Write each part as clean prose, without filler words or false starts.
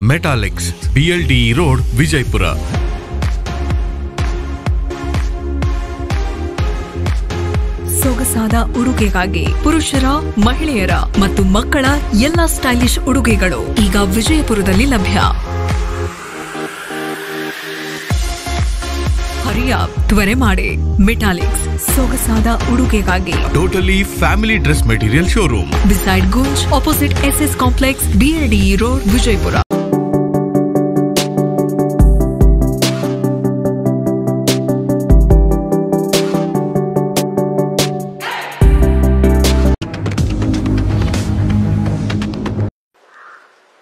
Metallics, BLDE road, Vijayapura. ಸೊಗಸಾದ ಉಡುಗೆಗಾಗಿ ಪುರುಷರ, ಮಹಿಳೆಯರ ಮತ್ತು ಮಕ್ಕಳ ಎಲ್ಲಾ ಸ್ಟೈಲಿಶ್ ಉಡುಗೆಗಳು ಈಗ ವಿಜಯಪುರದಲ್ಲಿ ಲಭ್ಯ. ತ್ವರೆ ಮಾಡಿ. ಮೆಟಾಲಿಕ್ಸ್, ಸೊಗಸಾದ ಉಡುಗೆಗಾಗಿ totally family dress material showroom, beside Gunj, opposite SS complex, BLDE road, Vijayapura.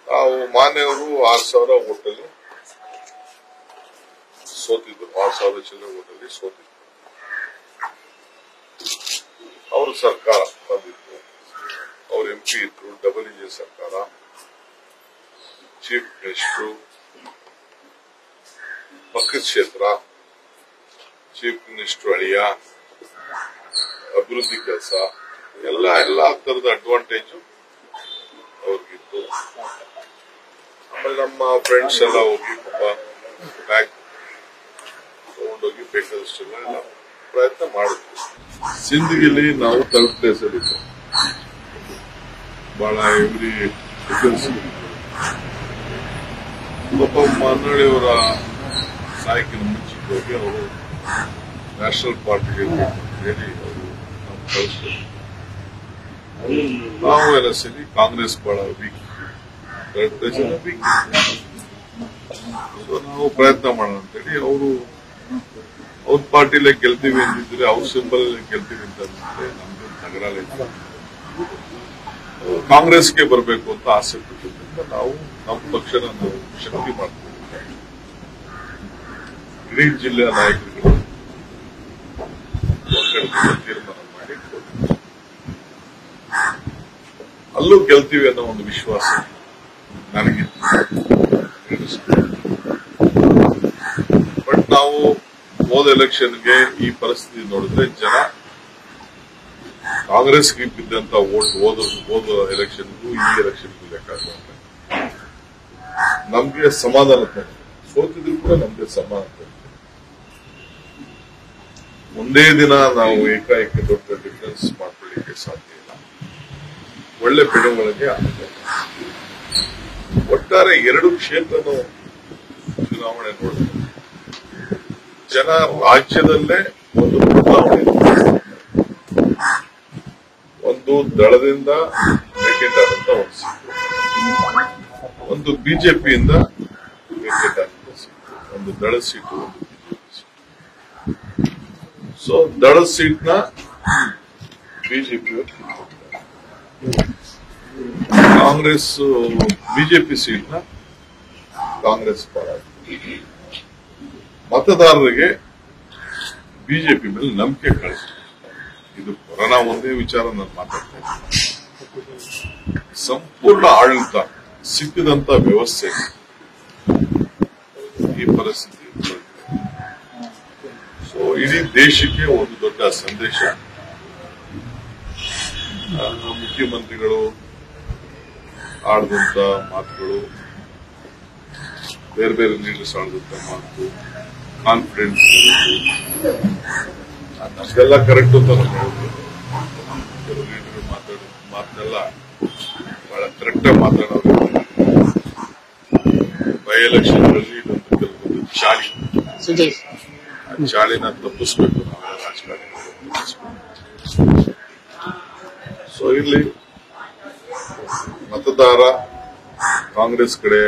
ನಾವು ಮಾನ್ಯವರು 6,000 ಓಟಲ್ಲಿ ಸೋತಿದ್ರು. 6,000 ಚಿಲ್ಲರೆ ಓಟಲ್ಲಿ ಸೋತಿದ್ರು. ಅವರು ಸರ್ಕಾರ ಬಂದಿತ್ತು, ಅವ್ರ MP ಇದ್ರು, WJ ಸರ್ಕಾರ, ಚೀಫ್ ಮಿನಿಸ್ಟರ್, ಪಕ್ಕದ ಕ್ಷೇತ್ರ, ಚೀಫ್ ಮಿನಿಸ್ಟರ್ ಅಳಿಯ, ಅಭಿವೃದ್ಧಿ ಕೆಲಸ, ಎಲ್ಲಾ ತರದ ಅಡ್ವಾಂಟೇಜ್ ಅವ್ರಿಗಿತ್ತು. ಆಮೇಲೆ ನಮ್ಮ ಫ್ರೆಂಡ್ಸ್ ಎಲ್ಲ ಹೋಗಿ ಪಾಪ ಬ್ಯಾಗ್ ತಗೊಂಡೋಗಿ ಬೇಕಾದಷ್ಟೆಲ್ಲ ಪ್ರಯತ್ನ ಮಾಡಿದ್ವಿ. ಸಿಂದಗಿಲಿ ನಾವು 3rd ಪ್ಲೇಸ್ ಅಲ್ಲಿ ಬಹಳ ಎವ್ರಿ ಡಿಫೆನ್ಸ್. ಪಾಪ ಮನ್ನಳ್ಳಿಯವರ ಸಾಯಕ್ಕಿನ ಮುಂಚಿಗೆ ಹೋಗಿ ಅವರು ನ್ಯಾಷನಲ್ ಪಾರ್ಟಿಗೆ ಹೇಳಿ ಅವರು ನಾವು ಕಳಿಸ್ತಾರೆ. ನಾವು ಎಲ್ಲ ಸೇರಿ ಕಾಂಗ್ರೆಸ್ ಬಹಳ ವೀಕ್, 3rd ಪ್ಲೇಸ್ ಎಲ್ಲ ವೀಕ್. ನಾವು ಪ್ರಯತ್ನ ಮಾಡೋಣ ಅಂತೇಳಿ ಅವರು ಅವ್ರ ಪಾರ್ಟಿಲೇ ಗೆಲ್ತೀವಿ ಅಂತಿದ್ರೆ, ಅವ್ರ ಸಿಂಬಲ್ ಗೆಲ್ತೀವಿ ಅಂತ ನಮ್ದು ನಗರಾಲಯ ಕಾಂಗ್ರೆಸ್ಗೆ ಬರಬೇಕು ಅಂತ ಆಸೆ ಪಟ್ಟಿದ್ದರಿಂದ ನಾವು ನಮ್ಮ ಪಕ್ಷನ ನಾವು ಶಕ್ತಿ ಮಾಡ್ತೀವಿ. ಇಡೀ ಜಿಲ್ಲೆಯ ನಾಯಕರುಗಳು ತೀರ್ಮಾನ ಮಾಡಿ ಅಲ್ಲೂ ಗೆಲ್ತೀವಿ ಅನ್ನೋ ಒಂದು ವಿಶ್ವಾಸ ನನಗಿತ್ತು. ಬಟ್ ನಾವು ಹೋದ ಎಲೆಕ್ಷನ್ಗೆ ಈ ಪರಿಸ್ಥಿತಿ ನೋಡಿದ್ರೆ ಜನ ಕಾಂಗ್ರೆಸ್ಗೆ ಬಿದ್ದಂತ ವೋಟ್ ಹೋದ ಎಲೆಕ್ಷನ್ಗೂ ಈ ಎಲೆಕ್ಷನ್ಗೂ ಲೆಕ್ಕ ನಮ್ಗೆ ಸಮಾಧಾನ ತಂದೆ. ಸೋತಿದ್ರು ಕೂಡ ನಮ್ಗೆ ಸಮಾಧಾನ ತಂದೆ. ಒಂದೇ ದಿನ ನಾವು ಏಕಾಏಕಿ ದೊಡ್ಡ ಡಿಫರೆನ್ಸ್ ಮಾಡ್ಕೊಳ್ಳಿಕ್ಕೆ ಸಾಧ್ಯ ಇಲ್ಲ. ಒಳ್ಳೆ ಬೆಳವಣಿಗೆ ಆಗಿದೆ. ಒಟ್ಟಾರೆ 2 ಕ್ಷೇತ್ರನೂ ಚುನಾವಣೆ ನೋಡಿದ್ರೆ ಜನ ರಾಜ್ಯದಲ್ಲೇ ಒಂದು ಬದಲಾವಣೆ, ಒಂದು ದಳದಿಂದ ವೇಕೆಂಟ್ ಆದಂತ ಒಂದು ಸೀಟು, ಒಂದು ಬಿಜೆಪಿಯಿಂದ ವೇಕೆಂಟ್ ಆದಂತ ಸೀಟು, ಒಂದು ದಳ ಸೀಟು, ಒಂದು ಬಿಜೆಪಿ ಸೀಟು. ಸೊ ದಳ ಸೀಟ್ನ ಬಿಜೆಪಿ ಕಾಂಗ್ರೆಸ್, ಬಿಜೆಪಿ ಸೀಟ್ನ ಕಾಂಗ್ರೆಸ್ ಪರ. ಮತದಾರರಿಗೆ ಬಿಜೆಪಿ ಮೇಲೆ ನಂಬಿಕೆ ಕಳಿಸ್ತಾರೆ. ಇದು ಕೊರೋನಾ ಒಂದೇ ವಿಚಾರ ನಾನು ಮಾತಾಡ್ತೇನೆ. ಸಂಪೂರ್ಣ ಆಡಳಿತ ಸಿಕ್ಕಿದಂತ ವ್ಯವಸ್ಥೆ ಈ ಪರಿಸ್ಥಿತಿ. ಸೊ ಇಡೀ ದೇಶಕ್ಕೆ ಒಂದು ದೊಡ್ಡ ಸಂದೇಶ. ಮುಖ್ಯಮಂತ್ರಿಗಳು ಆಡಿದಂತ ಮಾತುಗಳು, ಬೇರೆ ಬೇರೆ ಲೀಡರ್ಸ್ ಆಡಿದಂತ ಮಾತು, ಕಾನ್ಫಿಡೆನ್ಸ್, ನಮ್ಗೆಲ್ಲ ಕರೆಕ್ಟ್ ಅಂತ ನಾವು ಹೇಳ್ಬೋದು. ಕೆಲವು ಲೀಡರ್ ಮಾತಾಡೋ ಮಾತನ್ನೆಲ್ಲ ಬಹಳ ಕರೆಕ್ಟ್ ಆಗಿ ಮಾತಾಡೋದು. ಬೈ ಎಲೆಕ್ಷನ್ಗಳಲ್ಲಿ ಇದೊಂದು ಕೆಲವೊಂದು ಚಾಳಿ, ಆ ಚಾಳಿನ ತಪ್ಪಿಸ್ಬೇಕು ನಾವೆಲ್ಲ ರಾಜಕಾರಣಿ. ಸೊ ಇಲ್ಲಿ ಮತದಾರ ಕಾಂಗ್ರೆಸ್ ಕಡೆ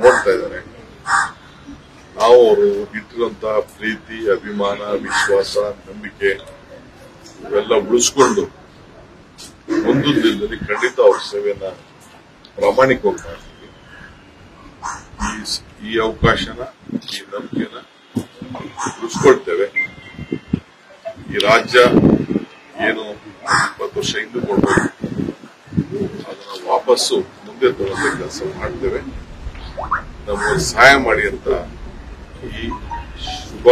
ನೋಡ್ತಾ ಇದ್ದಾರೆ. ನಾವು ಅವರು ಇಟ್ಟಿರುವಂತ ಪ್ರೀತಿ, ಅಭಿಮಾನ, ವಿಶ್ವಾಸ, ನಂಬಿಕೆ ಇವೆಲ್ಲ ಉಳಿಸ್ಕೊಂಡು ಮುಂದೊಂದು ದಿನದಲ್ಲಿ ಖಂಡಿತ ಅವ್ರ ಸೇವೆಯನ್ನ ಪ್ರಾಮಾಣಿಕವಾಗಿ ಮಾಡ್ತೀವಿ. ಈ ಅವಕಾಶನ, ಈ ನಂಬಿಕೆನ ಉಳಿಸ್ಕೊಳ್ತೇವೆ. ಈ ರಾಜ್ಯ ಏನು 20 ವರ್ಷ ಹಿಂದೆ ಕೊಡ್ಬೇಕು, ಅದನ್ನ ವಾಪಸ್ಸು ಮುಂದೆ ತಗೊಂಡ ಕೆಲಸ ಮಾಡ್ತೇವೆ. ನಮಗೆ ಸಹಾಯ ಮಾಡಿ ಅಂತ ಈ ಶುಭ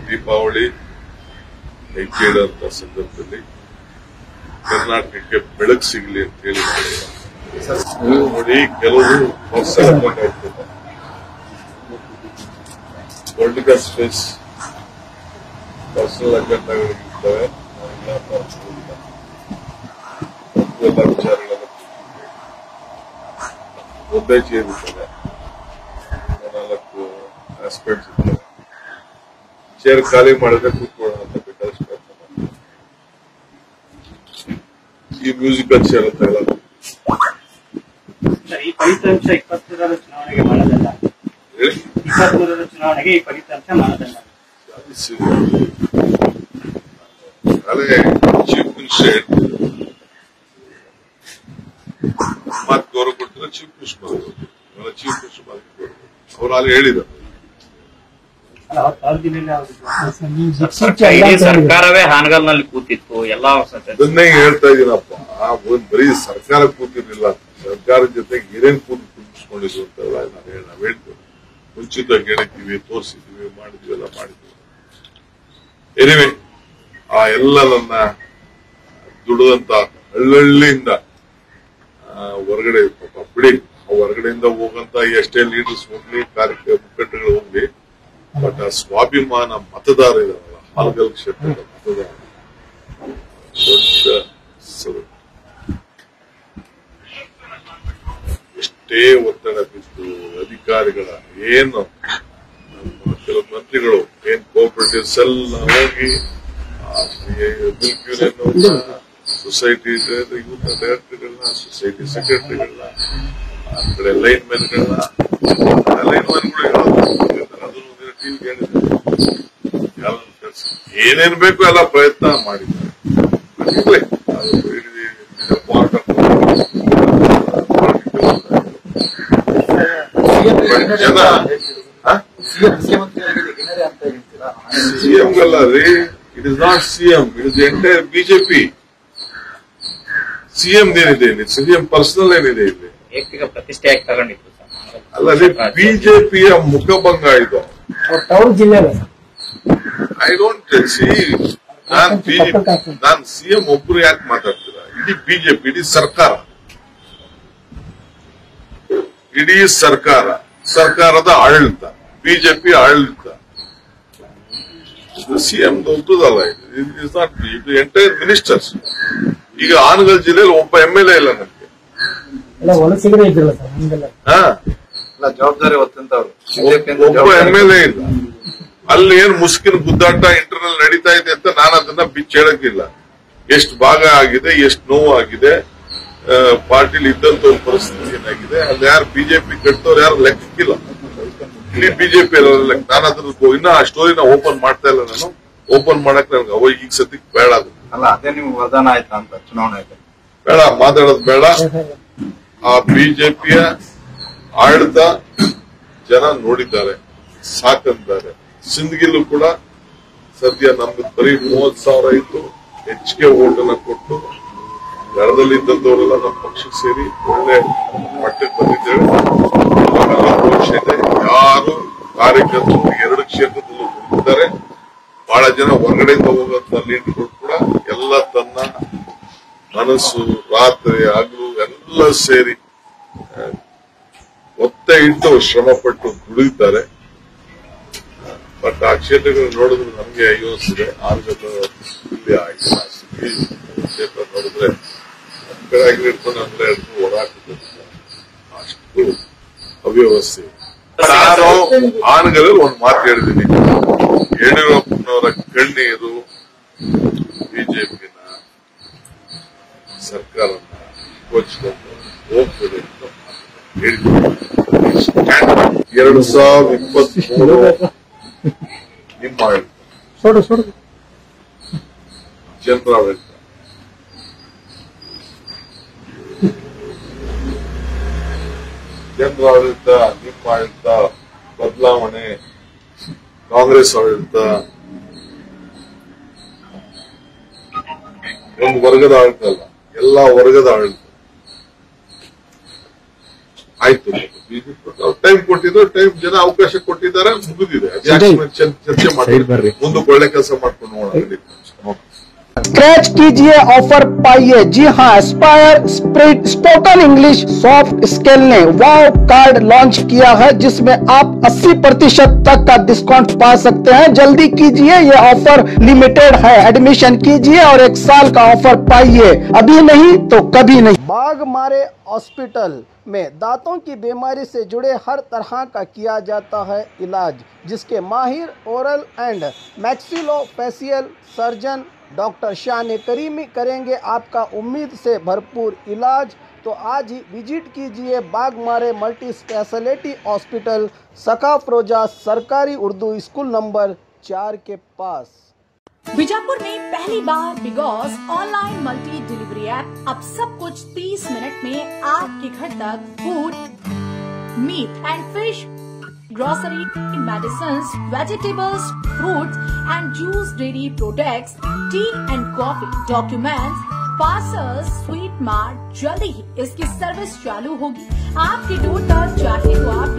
ದೀಪಾವಳಿ ಹೆಜ್ಜೆ ಇಡುವಂತ ಸಂದರ್ಭದಲ್ಲಿ ಕರ್ನಾಟಕಕ್ಕೆ ಬೆಳಕು ಸಿಗಲಿ ಅಂತ ಹೇಳಿ ನೋಡಿ, ಕೆಲವರು ಪರ್ಸನಲ್ ಅಕೌಂಟ್ ಆಗ್ತದೆ, ಪೊಲಿಟಿಕಲ್ ಸ್ಪೇಸ್ ಪರ್ಸನಲ್ ಅಜೆಂಡಾಗಳಿರ್ತವೆ. ಎಲ್ಲ ವಿಚಾರಗಳೆಲ್ಲ ಒಂದೇ ಚೇರ್ ಇರ್ತದೆ, 4 ಆಸ್ಪೆಕ್ಟ್ಸ್ ಇರ್ತವೆ. ಚೇರ್ ಖಾಲಿ ಮಾಡಿದ್ರೆ ಕೂತ್ಕೊಳ್ಳೋಣ ಅಂತ ಬೇಕಾದಷ್ಟು ಪ್ರಯತ್ನ ಮಾಡ್ತಾರೆ. ಈ ಮ್ಯೂಸಿಕಲ್ ಚೇರ್ ಅಂತ ಎಲ್ಲ ಈ ಫಲಿತಾಂಶ 23ರ ಚುನಾವಣೆಗೆ ಮಾಡದಲ್ಲ, ಹೇಳಿ. 23ರ ಚುನಾವಣೆಗೆ ಈ ಫಲಿತಾಂಶ ಮಾಡದಲ್ಲ. ಅದೇ ಚೀಫ್ ಮಿನಿಸ್ಟರ್ ಮಾತು ಗೌರವ ಕೊಡ್ತಾರೆ. ಚೀಫ್ ಮಿನಿಸ್ಟರ್ ಚೀಫ್ ಮಿನಿಸ್ಟರ್ ಅವ್ರು ಅಲ್ಲಿ ಹೇಳಿದ್ದಾರೆ. ಸರ್ಕಾರವೇ ಹಾನಗಲ್ನಲ್ಲಿ ಕೂತಿತ್ತು, ಎಲ್ಲಾ ಅದನ್ನೇ ಹೇಳ್ತಾ ಇದೀನಪ್ಪ. ಬರೀ ಸರ್ಕಾರ ಕೂತಿರ್ಲಿಲ್ಲ, ಸರ್ಕಾರದ ಜೊತೆಗೆ ಏನೇನ್ ಕೂತ್ಕೊಂಡಿದ್ರು ಅಂತ ನಾವ್ ಹೇಳ್ತೇವೆ. ಮುಂಚಿತವಾಗಿ ಹೇಳಿದ್ದೀವಿ, ತೋರಿಸಿದ್ವಿ, ಮಾಡಿದ್ವಿ, ಎಲ್ಲ ಮಾಡಿದ್ವಿ. ಎನಿವೆ, ಆ ಎಲ್ಲ ನನ್ನ ದುಡಿದಂತ ಹಳ್ಳಿಯಿಂದ ಹೊರಗಡೆ ಪಾಪ ಬಿಡಿ, ಹೊರಗಡೆಯಿಂದ ಹೋಗಂತ ಎಷ್ಟೇ ಲೀಡರ್ಸ್ ಹೋಗ್ಲಿ, ಕಾರ್ಯಕ್ರಮ ಮುಖಂಡಗಳು ಹೋಗ್ಲಿ, ಬಟ್ ಆ ಸ್ವಾಭಿಮಾನ ಮತದಾರ ಇದಾರಲ್ಲ, ಹಾನಗಲ್ ಕ್ಷೇತ್ರದ ಮತದಾರ ದೊಡ್ಡ ಸಭೆ. ಎಷ್ಟೇ ಒತ್ತಡ ಬಿದ್ದು ಅಧಿಕಾರಿಗಳ ಏನು ನಮ್ಮ ಕೆಲವು ಮಂತ್ರಿಗಳು ಏನ್ ಕೋಆಪರೇಟಿವ್ಸ್ ಎಲ್ಲ ಹೋಗಿ ಮಿಲ್ಕ್ ಯೂನಿಯನ್ ಸೊಸೈಟಿ ಯೂತ್ ಡೈರೆಕ್ಟರ್ಗಳನ್ನ, ಸೊಸೈಟಿ ಸೆಕ್ರೆಟರಿಗಳನ್ನ, ಆ ಕಡೆ ಲೈನ್ ಮ್ಯಾನ್ಗಳನ್ನ, ಅದನ್ನು ಟಿವಿಗೆ ಹೇಳಿದ್ದಾರೆ. ಏನೇನ್ ಬೇಕು ಎಲ್ಲ ಪ್ರಯತ್ನ ಮಾಡಿದ್ದಾರೆ. ಜನ ಸಿಎಂಗಲ್ಲ ರೀ, it is not CM, it is entire BJP. CM ಏನಿದೆ ಇಲ್ಲಿ, ಸಿಎಂ ಪರ್ಸನಲ್ ಏನಿದೆ ಇಲ್ಲಿ, ಪ್ರತಿಷ್ಠೆ ತಗೊಂಡಿತ್ತು ಅಲ್ಲ ರೀ, ಬಿಜೆಪಿಯ ಮುಖಭಂಗ ಇದು. I don't see, non CM ಒಬ್ರು ಯಾಕೆ ಮಾತಾಡ್ತೀರಾ? ಇಡೀ ಬಿಜೆಪಿ, ಇಡೀ ಸರ್ಕಾರ, ಇಡೀ ಸರ್ಕಾರದ ಆಡಳಿತ, ಬಿಜೆಪಿ ಆಡಳಿತ. ಸಿಎಂ ದೊಡ್ಡದಲ್ಲ, ಇಟ್ ಇಸ್ ನಾಟ್, ಇದು ಎಂಟೈರ್ ಮಿನಿಸ್ಟರ್ಸ್. ಈಗ ಹಾನಗಲ್ ಜಿಲ್ಲೆಯಲ್ಲಿ ಒಬ್ಬ MLA ಇಲ್ಲ ನನಗೆ. ಜವಾಬ್ದಾರಿ ಹೊತ್ತಂತವ್ರು ಒಬ್ಬ MLA ಇಲ್ಲ. ಅಲ್ಲಿ ಏನ್ ಮುಸ್ಕಿನ ಗುದ್ದಾಟ ಇಂಟರ್ನಲ್ ನಡೀತಾ ಇದೆ ಅಂತ ನಾನು ಅದನ್ನ ಬಿಚ್ಚ ಹೇಳಕ್ಕಿಲ್ಲ. ಎಷ್ಟು ಭಾಗ ಆಗಿದೆ, ಎಷ್ಟು ನೋವು ಆಗಿದೆ, ಪಾರ್ಟಿಲಿ ಇದ್ದಂತ ಒಂದು ಪರಿಸ್ಥಿತಿ ಏನಾಗಿದೆ, ಅಲ್ಲಿ ಯಾರು ಬಿಜೆಪಿ ಕಟ್ಟೋರು ಯಾರು ಲೆಕ್ಕಕ್ಕಿಲ್ಲ. ಇಡೀ ಬಿಜೆಪಿ ನಾನು ಅದ್ರ ಇನ್ನ ಆ ಸ್ಟೋರಿನ ಓಪನ್ ಮಾಡ್ತಾ ಇಲ್ಲ. ನಾನು ಓಪನ್ ಮಾಡಕ್ ನನ್ಗೆ ಈಗ ಸದ್ಯಕ್ಕೆ ಬೇಡ. ಅದು ಅಲ್ಲ, ಅದೇ ನಿಮ್ಗೆ ವರದಾನ ಆಯ್ತಾ ಅಂತ ಚುನಾವಣೆ ಬೇಡ, ಮಾತಾಡೋದು ಬೇಡ. ಆ ಬಿಜೆಪಿಯ ಆಡಳಿತ ಜನ ನೋಡಿದ್ದಾರೆ, ಸಾಕಂತಾರೆ. ಸಿಂದಗಿಲ್ಲೂ ಕೂಡ ಸದ್ಯ ನಮ್ದು ಬರೀ 30,000 ಇತ್ತು, ಹೆಚ್ಚಿಗೆ ಓಟನ್ನ ಕೊಟ್ಟು ದಳದಲ್ಲಿದ್ದವರೆಲ್ಲ ನಮ್ಮ ಪಕ್ಷಕ್ಕೆ ಸೇರಿ ಒಳ್ಳೆ ಮಟ್ಟಕ್ಕೆ ಬಂದಿದ್ದೇವೆ. ಯಾರು ಕಾರ್ಯಕರ್ತರು 2 ಕ್ಷೇತ್ರದಲ್ಲೂ ದುಡಿದಿದ್ದಾರೆ. ಬಹಳ ಜನ ಹೊರಗಡೆಯಿಂದ ಹೋಗುವಂತ ಲೀಡರ್ಗಳು ಕೂಡ ಎಲ್ಲ ತನ್ನ ಮನಸ್ಸು, ರಾತ್ರಿ ಹಗಲು ಎಲ್ಲ ಸೇರಿ ಒತ್ತೆ ಇಟ್ಟು ಶ್ರಮಪಟ್ಟು ದುಡಿದಿದ್ದಾರೆ. ಬಟ್ ಆ ಕ್ಷೇತ್ರಗಳು ನೋಡಿದ್ರೆ ನಮ್ಗೆ ಅಯ್ಯೋ ಅನಿಸಿದೆ. ಇಲ್ಲಿ ಆಗಿಲ್ಲ, ಕ್ಷೇತ್ರ ನೋಡಿದ್ರೆ ನಮ್ ಕಡೆ ಆಗಿಲಿ ಇಟ್ಕೊಂಡು ನಮ್ ಕಡೆ ಹಿಡ್ಕೊಂಡು ಓಡಾಡ್ತಿದ್ದ ಅಷ್ಟು ಅವ್ಯವಸ್ಥೆ. ನಾನು ಹಾನಗಲಲ್ಲಿ ಒಂದು ಮಾತು ಹೇಳಿದ್ದೀನಿ, ಯಡಿಯೂರಪ್ಪನವರ ಕಣ್ಣೀರು ಬಿಜೆಪಿನ ಸರ್ಕಾರನ ಕೊಚ್ಚಿಕೊಂಡು ಹೋಗ್ತದೆ ಅಂತ ಹೇಳಿದ್ದೀನಿ. 2023 ನಿಮ್ಮ ಆಡಳಿತ, ಜನರ ಆಡಳಿತ, ನಿಮ್ಮ ಆಡಳಿತ, ಬದಲಾವಣೆ, ಕಾಂಗ್ರೆಸ್ ಆಡಳಿತ, ಒಂದು ವರ್ಗದ ಆಡಳಿತ ಅಲ್ಲ, ಎಲ್ಲಾ ವರ್ಗದ ಆಡಳಿತ ಆಯ್ತು. ಬಿಜೆಪಿ ಟೈಮ್ ಕೊಟ್ಟಿದ್ರು, ಟೈಮ್ ಜನ ಅವಕಾಶ ಕೊಟ್ಟಿದ್ದಾರೆ, ಮುಗಿದಿದೆ. ಚರ್ಚೆ ಮಾಡಿ ಮುಂದಕ್ಕೆ ಒಳ್ಳೆ ಕೆಲಸ ಮಾಡ್ಕೊಂಡು ಹೋಗೋಣ. स्क्रैच कीजिए, ऑफर पाइए। जी हाँ, Aspire spoken English soft skill ने वाव कार्ड लॉन्च किया है, जिसमें आप 80% तक का डिस्काउंट पा सकते हैं। जल्दी कीजिए, ये ऑफर लिमिटेड है। एडमिशन कीजिए और 1 साल का ऑफर पाइए, अभी नहीं तो कभी नहीं। बाघमारे हॉस्पिटल में दांतों की बीमारी से जुड़े हर तरह का किया जाता है इलाज, जिसके माहिर oral and maxillofacial surgeon doctor शान करीमी करेंगे आपका उम्मीद से भरपूर इलाज। तो आज ही विजिट कीजिए बाघमारे मल्टी स्पेशलिटी हॉस्पिटल, सकाफरोजा सरकारी उर्दू स्कूल नंबर 4 के पास। बीजापुर में पहली बार बिगॉस ऑनलाइन मल्टी डिलीवरी ऐप। अब सब कुछ 30 मिनट में आपके घर तक। Food, meat and fish, grocery, medicines, vegetables, fruits and juice, dairy products, tea and coffee, documents, parcels, sweet mart. जल्दी ही इसकी सर्विस चालू होगी आपके डोर तक। चाहे तो आप